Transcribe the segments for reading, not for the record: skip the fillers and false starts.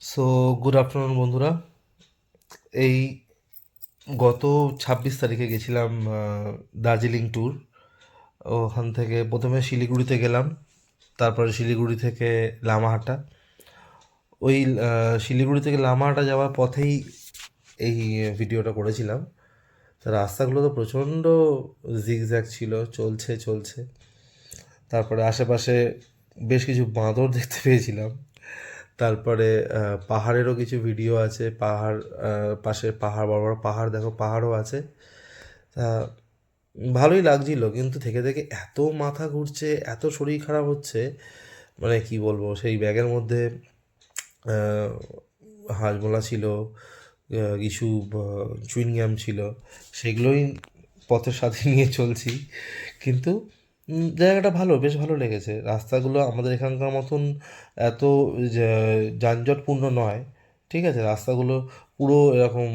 So good afternoon বন্ধুরা। এই গত 26 তারিখে গেছিলাম দার্জিলিং ট্যুর। ওখান থেকে প্রথমে শিলিগুড়িতে গেলাম, তারপরে শিলিগুড়ি থেকে লামাহাটা। ওই শিলিগুড়ি থেকে লামাহাটা যাওয়ার পথেই এই ভিডিওটা করেছিলাম। তা রাস্তাগুলো তো প্রচণ্ড জিগজ্যাগ ছিল, চলছে চলছে। তারপরে আশেপাশে বেশ কিছু বাঁদর দেখতে পেয়েছিলাম। তারপরে পাহাড়েরও কিছু ভিডিও আছে, পাহাড় পাশে পাহাড়, বড় বড় পাহাড়, দেখো পাহাড়ও আছে। তা ভালোই লাগছিল, কিন্তু থেকে থেকে এত মাথা ঘুরছে, এত শরীর খারাপ হচ্ছে, মানে কি বলবো। সেই ব্যাগের মধ্যে হাজমোলা ছিল, কিছু চুইংগাম ছিল, সেগুলোই পথের সাথে নিয়ে চলছি। কিন্তু জায়গাটা ভালো, বেশ ভালো লেগেছে। রাস্তাগুলো আমাদের এখানকার মতন এত যানজটপূর্ণ নয়, ঠিক আছে। রাস্তাগুলো পুরো এরকম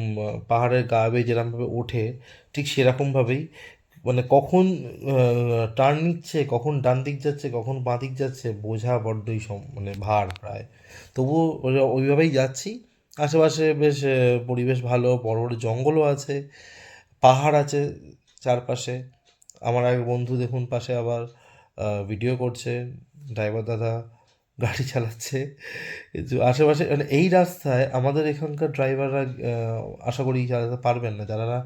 পাহাড়ের গা বেয়ে যেরকমভাবে ওঠে, ঠিক সেরকমভাবেই, মানে কখন টার্ন নিচ্ছে, কখন ডান দিক যাচ্ছে, কখন বাঁ দিক যাচ্ছে, বোঝা বড্ডই মানে ভার প্রায়। তবুও ওইভাবেই যাচ্ছি। আশেপাশে বেশ পরিবেশ ভালো, বড় বড় জঙ্গলও আছে, পাহাড় আছে চারপাশে। আমার এক বন্ধু দেখুন পাশে আবার ভিডিও করছে, ড্রাইভার দাদা গাড়ি চালাচ্ছে। কিন্তু আশেপাশে মানে এই রাস্তায় আমাদের এখানকার ড্রাইভাররা আশা করি চালাতে পারবেন না। যারা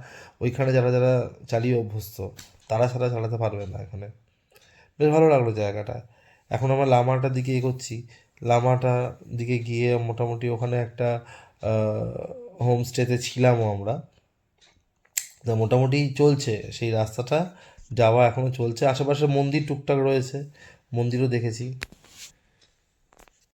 ওইখানে যারা যারা চালিয়ে অভ্যস্ত, তারা ছাড়া চালাতে পারবেন না এখানে। বেশ ভালো লাগলো জায়গাটা। এখন আমরা লামাটার দিকে এগোচ্ছি। লামাটার দিকে গিয়ে মোটামুটি ওখানে একটা হোমস্টেতে ছিলামও আমরা। তা মোটামুটি চলছে সেই রাস্তাটা, যাওয়া এখনও চলছে। আশেপাশে মন্দির টুকটাক রয়েছে, মন্দিরও দেখেছি।